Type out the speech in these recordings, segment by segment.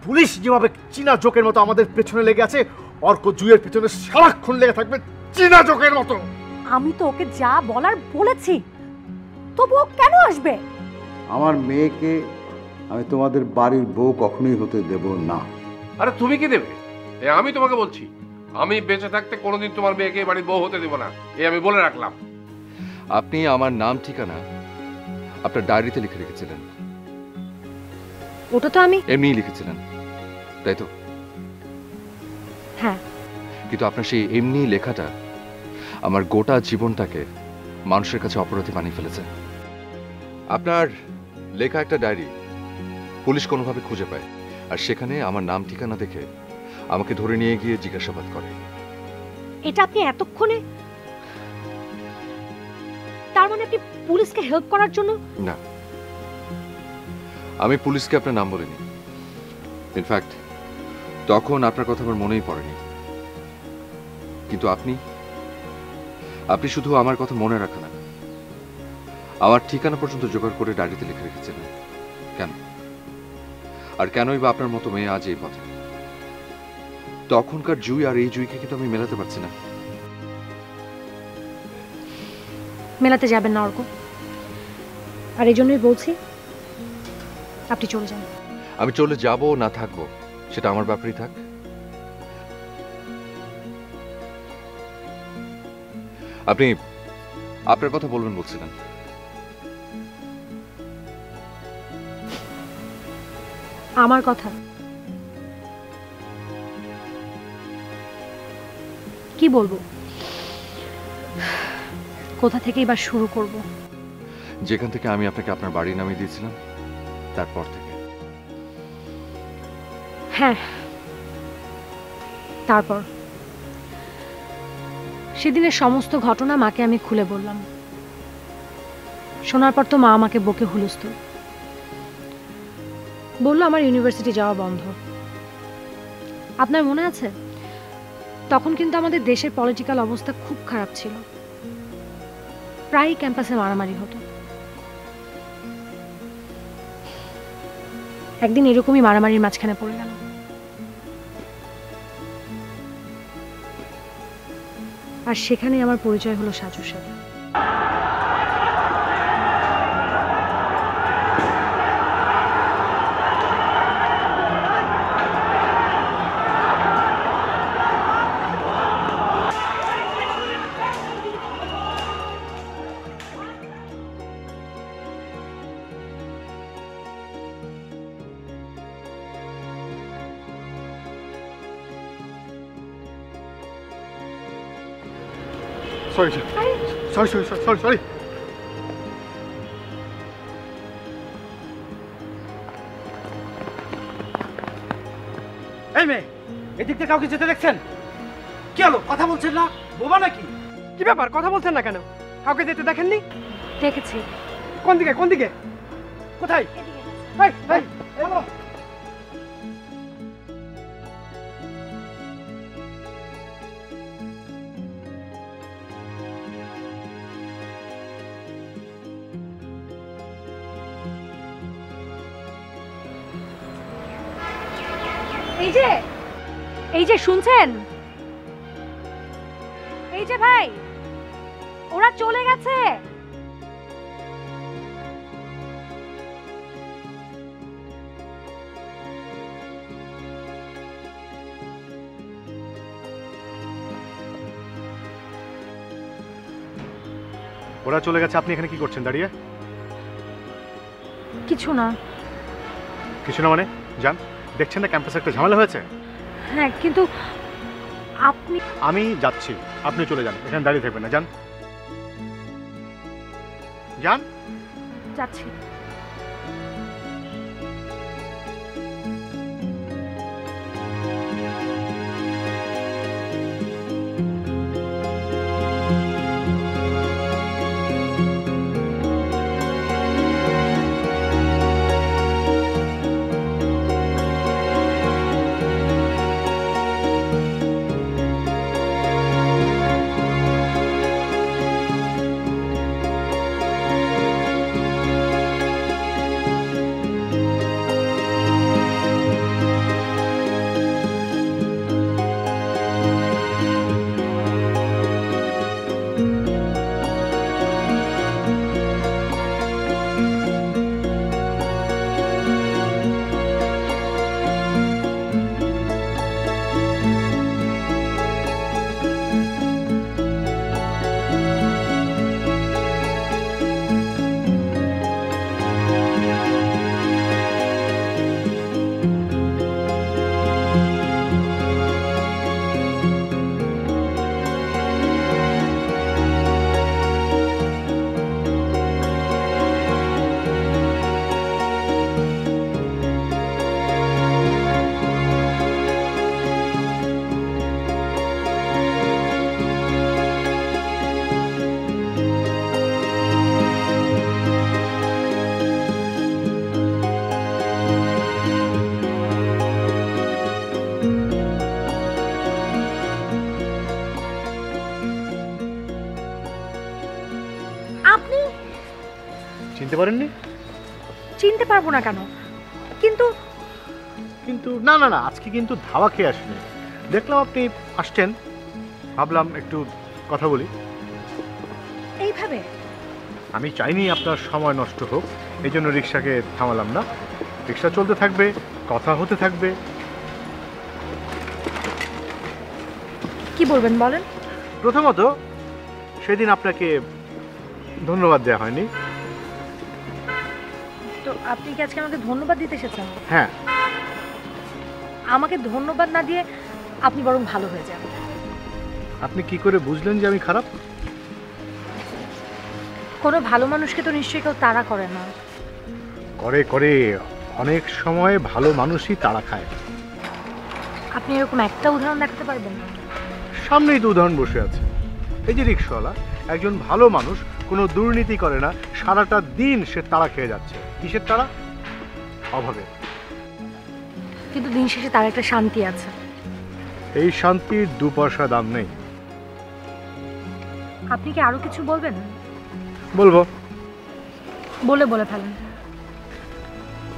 Police যেভাবে চীনা জোকের মতো আমাদের পেছনে লেগে আছে, অর্ক জুয়ের পেছনে সারাক্ষণ লেগে থাকবে চীনা জোকের মতো। আমি তো ওকে যা বলার বলেছি, তবু ও কেন আসবে? আমার মেয়েকে আমি তোমাদের বাড়ির বউ কখনোই হতে দেব না। আরে তুমি কি দেবে? আমি তোমাকে বলছি, আমি বেঁচে থাকতে কোনোদিন তোমার মেয়েকে বাড়ির বউ হতে দেব না, আমি বলে রাখলাম। আপনি আমার নাম ঠিকানা আপনার ডায়েরিতে লিখে রেখেছিলেন। ওটা তো আমি এমনিই লিখেছিলেন, তাই তো? হ্যাঁ। কিন্তু আপনার সেই এমনি লেখাটা আমার গোটা জীবনটাকে মানুষের কাছে অপরাধী বানিয়ে ফেলেছে। আপনার লেখা একটা ডায়েরি পুলিশ কোনোভাবে খুঁজে পায়, আর সেখানে আমার নাম ঠিকানা দেখে আমাকে ধরে নিয়ে গিয়ে জিজ্ঞাসাবাদ করে। এটা আপনি এতক্ষণে, তার মানে আপনি পুলিশকে হেল্প করার জন্য? না, আমি পুলিশকে আপনার নাম বলিনি। ইনফ্যাক্ট তখন আপনার কথা আমার মনেই পড়েনি। কিন্তু আপনি শুধু আমার কথা মনে রাখেন না, আমার ঠিকানা পর্যন্ত জোগাড় করে ডায়েরিতে লিখে রেখেছিলেন। কেন? আর কেনই বা আপনার মতো মেয়ে আজ এই পথে? তখনকার জুই আর এই জুইকে কিন্তু আমি মেলাতে পারছি না। মেলাতে যাবেন না অর্ক, আর এই জন্যই বলছি আপনি চলে যান। আমি চলে যাব না থাকবো সেটা আমার ব্যাপারেই থাক। আপনি আপনার কথা বলবেন বলছিলেন। আমার কথা কি বলবো? কোথা থেকে এবার শুরু করব? যেখান থেকে আমি আপনাকে আপনার বাড়ি নামিয়ে দিয়েছিলাম তারপর থেকে। হ্যাঁ, তারপর সেদিনের সমস্ত ঘটনা মাকে আমি খুলে বললাম। শোনার পর তো মা আমাকে বকে হুলস্থুল বলল আমার ইউনিভার্সিটি যাওয়া বন্ধ। আপনার মনে আছে তখন কিন্তু আমাদের দেশের পলিটিক্যাল অবস্থা খুব খারাপ ছিল, প্রায়ই ক্যাম্পাসে মারামারি হতো। একদিন এরকমই মারামারির মাঝখানে পড়ে গেল। আর সেখানে আমার পরিচয় হলো সাজুর সাথে। Sorry sorry sorry sorry sorry. এই মেয়ে, এদিক থেকে কাউকে যেতে দেখছেন? কি হলো, কথা বলছেন না? বোবা নাকি? কি ব্যাপার, কথা বলছেন না কেন? কাউকে যেতে দেখেননি? দেখেছি। কোন দিকে কোন দিকে? কোথায়? এই এই বলো। এই যে শুনছেন, এই যে ভাই, ওরা চলে গেছে। ওরা চলে গেছে, আপনি এখানে কি করছেন দাঁড়িয়ে? কিছু না। কিছু না মানে? যান, দেখছেন না ক্যাম্পাসে একটা ঝামেলা হয়েছে? হ্যাঁ, কিন্তু আপনি। আমি যাচ্ছি, আপনি চলে যান, এখানে দাঁড়িয়ে থাকবেন না। যান যান। যাচ্ছি। পারেননি? চিনতে পারবো না কেন? কিন্তু কিন্তু না না না, আজকে কিন্তু ধাওয়া খেয়ে আসেনি। দেখলাম আপনি আসছেন, ভাবলাম একটু কথা বলি। এইভাবে আমি চাইনি আপনার সময় নষ্ট হোক, এই জন্য রিক্সাকে থামালাম না। রিক্সা চলতে থাকবে, কথা হতে থাকবে। কি বলবেন বলেন। প্রথমত, সেদিন আপনাকে ধন্যবাদ দেওয়া হয়নি। তো আপনি কি আজকে আমাকে ধন্যবাদ দিতে এসেছেন? হ্যাঁ। আমাকে ধন্যবাদ না দিয়ে আপনি বরং ভালো হয়ে যান। আপনি কি করে বুঝলেন যে আমি খারাপ? কোনো ভালো মানুষকে তো নিশ্চয়ই কেউ তাড়া করে না। করে করে, অনেক সময় ভালো মানুষই তাড়া খায়। আপনি এরকম একটা উদাহরণ দেখাতে পারবেন? সামনেই তো উদাহরণ বসে আছে। এই যে রিক্সাওয়ালা, একজন ভালো মানুষ, কোনো দুর্নীতি করে না, সারাটা দিন সে তাড়া খেয়ে যাচ্ছে। কিসের তাড়া? অভাবে। কিন্তু দিন শেষে তার একটা শান্তি আছে। এই শান্তির 2 পয়সা দাম নেই। আপনি কি আরো কিছু বলবেন? বলবো। বলে ফেলেন।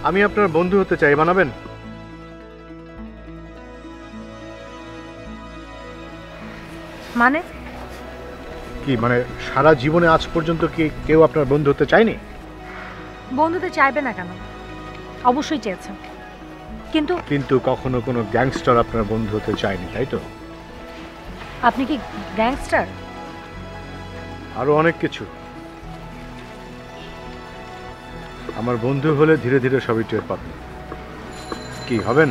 আমি আপনার বন্ধু হতে চাই, বানাবেন? মানে কি মানে, সারা জীবনে আজ পর্যন্ত কি কেউ আপনার বন্ধু হতে চায়নি? বন্ধুতে চাইবে না কেন? অবশ্যই চেয়েছে। কিন্তু কিন্তু কখনো কোনো গ্যাংস্টার আপনার বন্ধু হতে চায়নি, তাই তো? আপনি কি গ্যাংস্টার? আরো অনেক কিছু। আমার বন্ধু হলে ধীরে ধীরে সবই টের পাবেন। কি হবেন?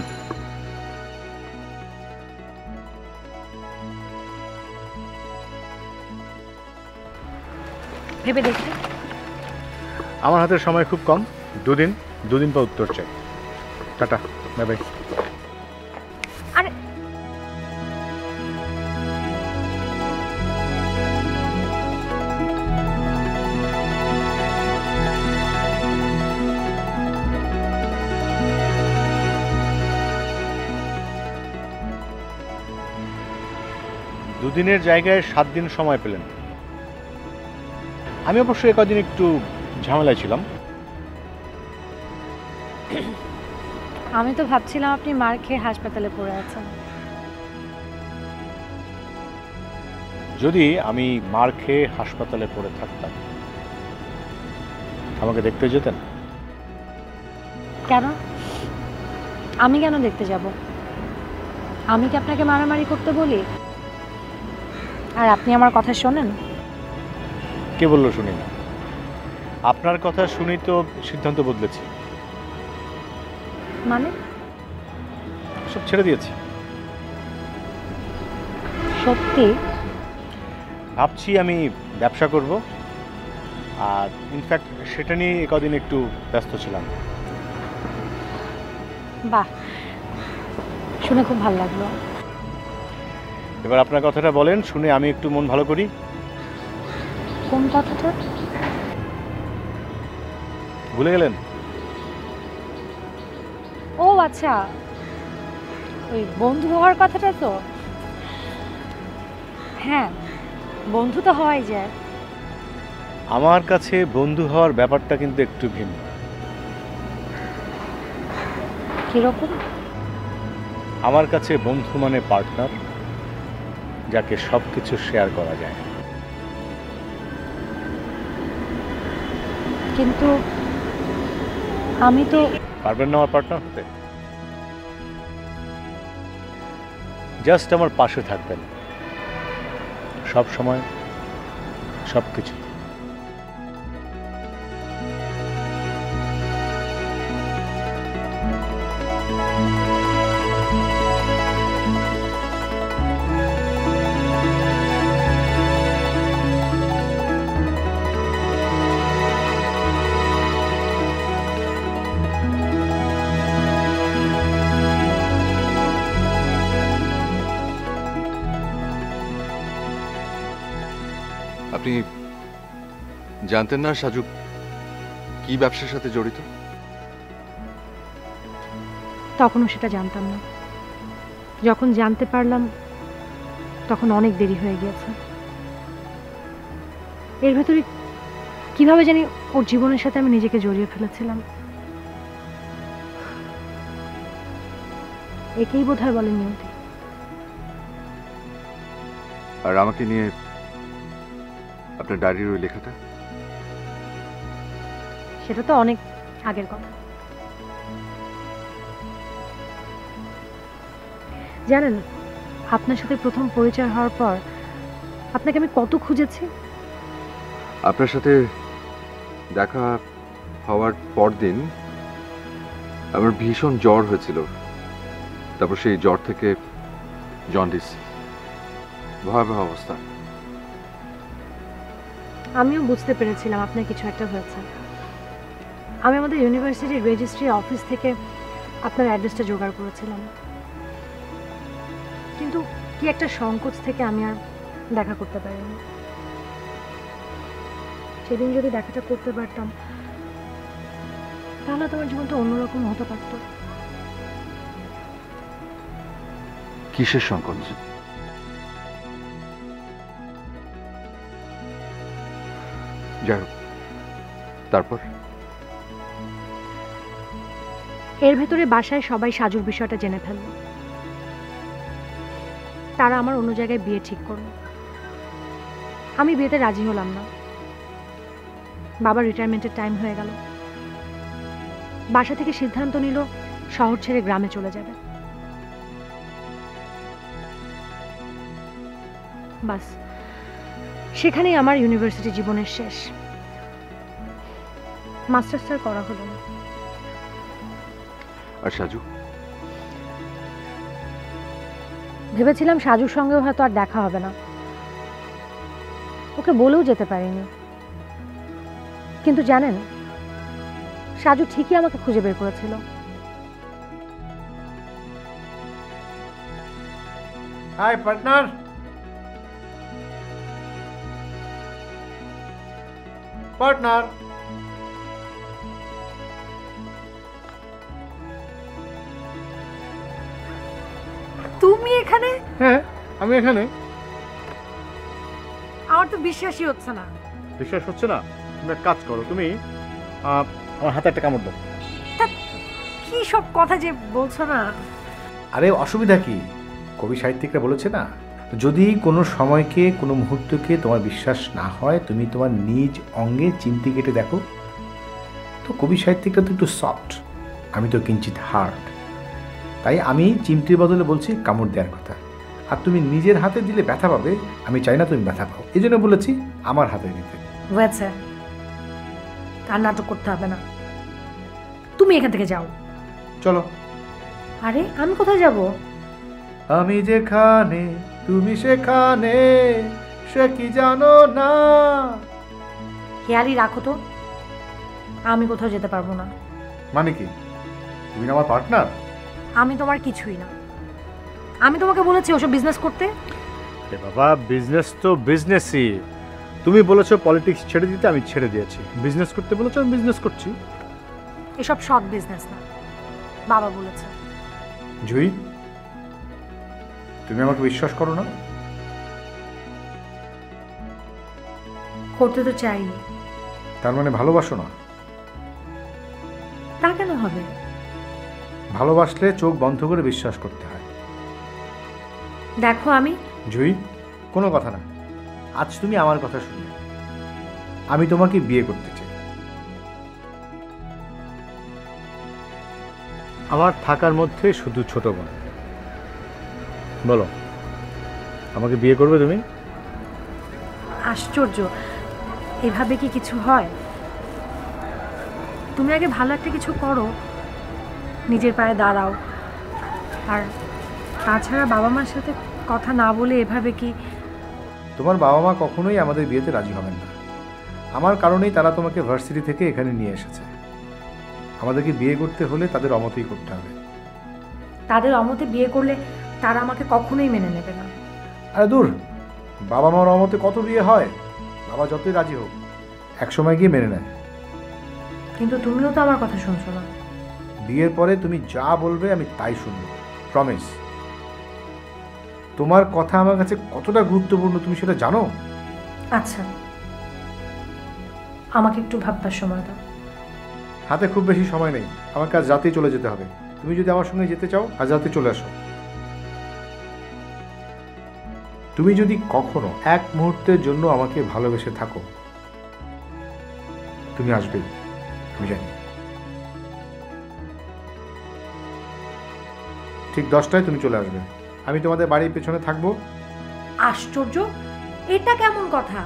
ভেবে দেখি। আমার হাতের সময় খুব কম, 2 দিন পর উত্তর চাই। Tata, bye bye. আরে দুদিনের জায়গায় 7 দিন সময় পেলেন। আমি অবশ্য কদিন একটু ঝামেলায় ছিলাম। আমি তো ভাবছিলাম আপনি মার খেয়ে হাসপাতালে পড়ে আছেন। যদি আমি মার খেয়ে হাসপাতালে পড়ে থাকতাম, আমাকে দেখতে যেতেন? কেন? আমি কেন দেখতে যাব? আমি কি আপনাকে মারামারি করতে বলি? আর আপনি আমার কথা শোনেন? কে বললো শুনি না? আপনার কথা শুনেই তো সিদ্ধান্ত বদলেছি। মানে সব ছেড়ে দিয়েছি। সত্যি? ভাবছি আমি ব্যবসা করব, আর ইনফ্যাক্ট সেটা নিয়ে কদিন একটু ব্যস্ত ছিলাম। বাহ, শুনে খুব ভালো লাগলো। এবার আপনার কথাটা বলেন, শুনে আমি একটু মন ভালো করি। কোন কথাটা? ভুলে গেলেন? ও আচ্ছা, ওই বন্ধু হওয়ার কথাটা তো। হ্যাঁ, বন্ধু তো হওয়াই যায়। আমার কাছে বন্ধু হওয়ার ব্যাপারটা কিন্তু একটু ভিন্ন। কিরকম? আমার কাছে বন্ধু মানে পার্টনার, যাকে সব কিছু শেয়ার করা যায়। কিন্তু আমি তো। পারবেন না আমার পার্টনার হতে? জাস্ট আমার পাশে থাকবেন সব সময়, সব কিছু। আপনি জানতেন না সাজু কি ব্যবসার সাথে জড়িত? তখনও সেটা জানতাম না। যখন জানতে পারলাম তখন অনেক দেরি হয়ে গিয়েছে। এর ভেতরে কি কিভাবে জানি ওর জীবনের সাথে আমি নিজেকে জড়িয়ে ফেলেছিলাম। একেই বোধহয় বলে নিয়তি। আর আমাকে নিয়ে আপনার ডায়েরির ওই লেখাটা? সেটা তো অনেক আগের কথা। জানেন, আপনার সাথে প্রথম পরিচয় হওয়ার পর আপনাকে আমি কত খুঁজেছি। আপনার সাথে দেখা হওয়ার পরদিন আমার ভীষণ জ্বর হয়েছিল। তারপর সেই জ্বর থেকে জন্ডিস, ভয়াবহ অবস্থা। আমিও বুঝতে পেরেছিলাম আপনার কিছু একটা হয়েছে। আমি আমাদের ইউনিভার্সিটির রেজিস্ট্রি অফিস থেকে আপনার অ্যাড্রেসটা জোগাড় করেছিলাম, কিন্তু কি একটা সংকোচ থেকে আমি আর দেখা করতে পারিনি। সেদিন যদি দেখাটা করতে পারতাম তাহলে তোমার জীবনটা অন্যরকম হতে পারত। কিসের সংকোচ? যাই হোক, তারপর? এর ভেতরে বাসায় সবাই সাজুর বিষয়টা জেনে ফেলল। তারা আমার অন্য জায়গায় বিয়ে ঠিক করল। আমি বিয়েতে রাজি হলাম না। বাবার রিটায়ারমেন্টের টাইম হয়ে গেল। বাসা থেকে সিদ্ধান্ত নিল শহর ছেড়ে গ্রামে চলে যাবে। বাস, সেখানেই আমার ইউনিভার্সিটি জীবনের শেষ। মাস্টার্স আর করা হলো না। আর সাজু? ভেবেছিলাম সাজুর সঙ্গেও হয়তো আর দেখা হবে না। ওকে বলেও যেতে পারিনি। কিন্তু জানেন, সাজু ঠিকই আমাকে খুঁজে বের করেছিল। Hi partner. পার্টনার, তুমি এখানে? হ্যাঁ আমি এখানে। আমার তো বিশ্বাসই হচ্ছে না। বিশ্বাস হচ্ছে না? তুমি এক কাজ করো, তুমি আমার হাতে একটা কামড় দাও। কি সব কথা যে বলছো না। আরে অসুবিধা কি? কবি সাহিত্যিকরা বলেছে না, যদি কোনো সময়কে, কোনো মুহূর্তকে তোমার বিশ্বাস না হয়, তুমি তোমার নিজ অঙ্গে চিমটি কেটে দেখো। তো কবি সাহিত্যিকরা তো একটু সফট, আমি তো কিঞ্চিত হার্ড। তাই আমি চিমটির বদলে বলছি কামড় দেওয়ার কথা। আর তুমি নিজের হাতে দিলে ব্যথা পাবে, আমি চাই না তুমি ব্যথা পাও, এই জন্য বলেছি আমার হাতে দিতে। হয়েছে, আর নাটক করতে হবে না। তুমি এখান থেকে যাও। চলো। আরে আমি কোথায় যাব? আমি যেখানে তুমি সেখানে, সে কি জানো না। খেয়ালই রাখো তো, আমি কোথাও যেতে পারবো না। মানে কি? তুমি না আমার পার্টনার? আমি তোমার কিছুই না। আমি তোমাকে বলেছি ওসব বিজনেস করতে। এ বাবা, বিজনেস তো বিজনেসই। তুমি বলেছো পলিটিক্স ছেড়ে দিতে, আমি ছেড়ে দিয়েছি। বিজনেস করতে বলেছো, আমি বিজনেস করছি। এসব সৎ বিজনেস না, বাবা বলেছে। জুই, তুমি আমাকে বিশ্বাস করো না? করতে তো চাই। তার মানে ভালোবাসো না? তা কেন হবে? ভালোবাসলে চোখ বন্ধ করে বিশ্বাস করতে হয়। দেখো আমি। জুই, কোনো কথা না। আজ তুমি আমার কথা শুনবে। আমি তোমাকে বিয়ে করতে চাই। আমার থাকার মধ্যে শুধু ছোট বোন। বলো, আমাকে বিয়ে করবে তুমি? আশ্চর্য, এভাবে কি কিছু হয়? তুমি আগে ভালো একটা কিছু করো, নিজের পায়ে দাঁড়াও। আর তাছাড়া বাবা মার সাথে কথা না বলে এভাবে কি? তোমার বাবা মা কখনোই আমাদের বিয়েতে রাজি হবেন না। আমার কারণেই তারা তোমাকে ভার্সিটি থেকে এখানে নিয়ে এসেছে। আমাদেরকে বিয়ে করতে হলে তাদের অমতেই করতে হবে। তাদের অমতে বিয়ে করলে তারা আমাকে কখনোই মেনে নেবে না। আরে দূর, বাবা মার অমতে কত বিয়ে হয়? বাবা যতই রাজি হোক, একসময় গিয়ে মেনে নেয়। কিন্তু তুমিও তো আমার কথা শুনছো না। বিয়ের পরে তুমি যা বলবে আমি তাই শুনবো, প্রমিস। তোমার কথা আমার কাছে কতটা গুরুত্বপূর্ণ তুমি সেটা জানো? আচ্ছা, আমাকে একটু ভাববার সময় দাও। হাতে খুব বেশি সময় নেই, আমাকে আজ রাতেই চলে যেতে হবে। তুমি যদি আমার সঙ্গে যেতে চাও আজ রাতে চলে আসো। তুমি যদি কখনো এক মুহূর্তের জন্য আমাকে ভালোবেসে থাকো তুমি আসবেই, আমি জানি। ঠিক 10টায় তুমি চলে আসবে, আমি তোমাদের বাড়ির পেছনে থাকবো। আশ্চর্য, এটা কেমন কথা?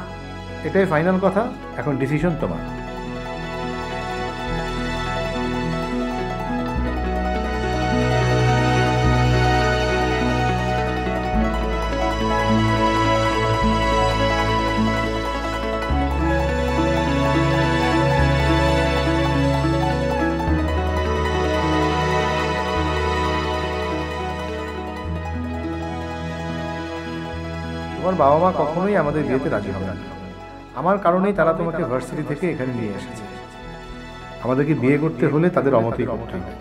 এটাই ফাইনাল কথা, এখন ডিসিশন তোমার। তোমার বাবা মা কখনোই আমাদের বিয়েতে রাজি হবে না। আমার কারণেই তারা তোমাকে ভার্সিটি থেকে এখানে নিয়ে এসেছে। আমাদেরকে বিয়ে করতে হলে তাদের অমতেই করতে হবে।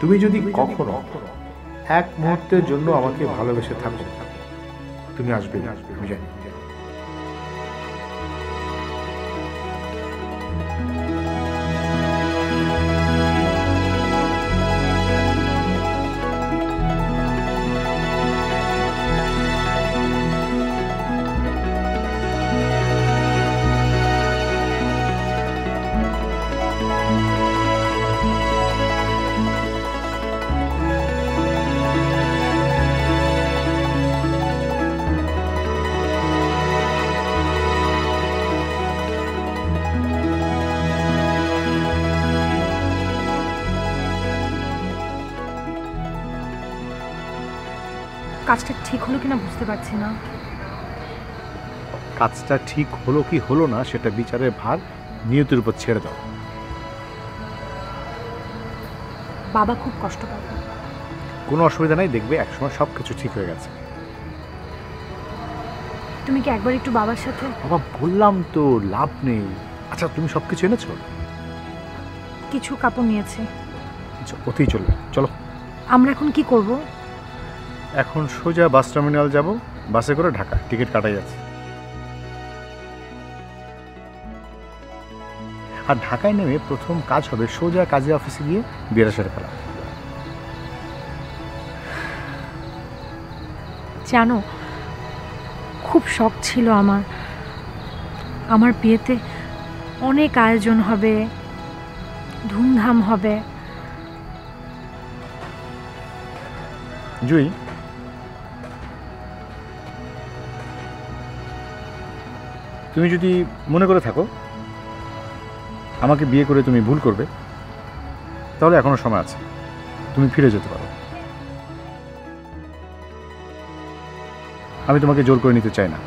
তুমি যদি কখনো এক মুহূর্তের জন্য আমাকে ভালোবেসে থাকো তুমি আসবেই, আমি জানি। কাজটা ঠিক হলো কিনা বুঝতে পারছি না। কাজটা ঠিক হলো কি হলো না সেটা বিচারের ভার নিয়তির উপর ছেড়ে দাও। বাবা খুব কষ্ট পাবে। কোনো অসুবিধা নাই, দেখবে একসময় সব কিছু ঠিক হয়ে গেছে। তুমি কি একবার একটু বাবার সাথে? বাবা বললাম তো লাভ নেই। আচ্ছা তুমি সব কিছু এনেছো? কিছু কাপড় নিয়েছি। আচ্ছা ওতেই চলবে, চলো। আমরা এখন কি করব? এখন সোজা বাস টার্মিনাল যাব, বাসে করে ঢাকা, টিকিট কাটাই আছে। আর ঢাকায় নেমে প্রথম কাজ হবে সোজা কাজী অফিসে গিয়ে বিয়েটা সেরে ফেলা। জানো, খুব শখ ছিল আমার বিয়েতে অনেক আয়োজন হবে, ধুমধাম হবে। জুই, তুমি যদি মনে করে থাকো আমাকে বিয়ে করে তুমি ভুল করবে, তাহলে এখনো সময় আছে, তুমি ফিরে যেতে পারো। আমি তোমাকে জোর করে নিতে চাই না।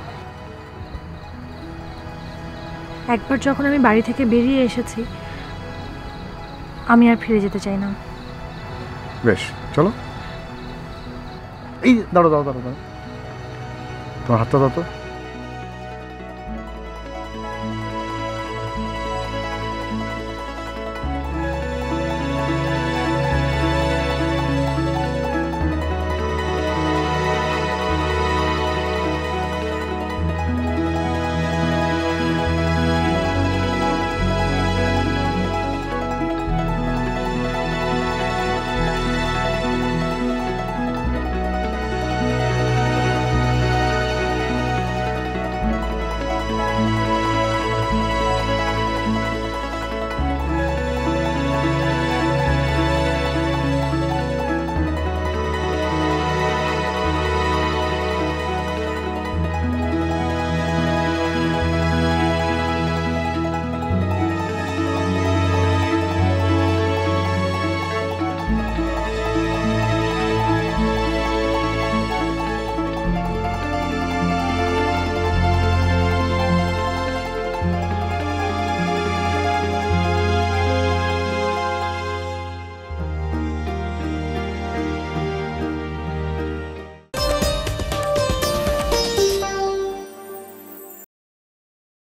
একবার যখন আমি বাড়ি থেকে বেরিয়ে এসেছি, আমি আর ফিরে যেতে চাই না। বেশ, চলো। এই দাঁড়ো দাঁড়ো দাঁড়ো দাঁড়ো, তোমার হাতটা দাও তো।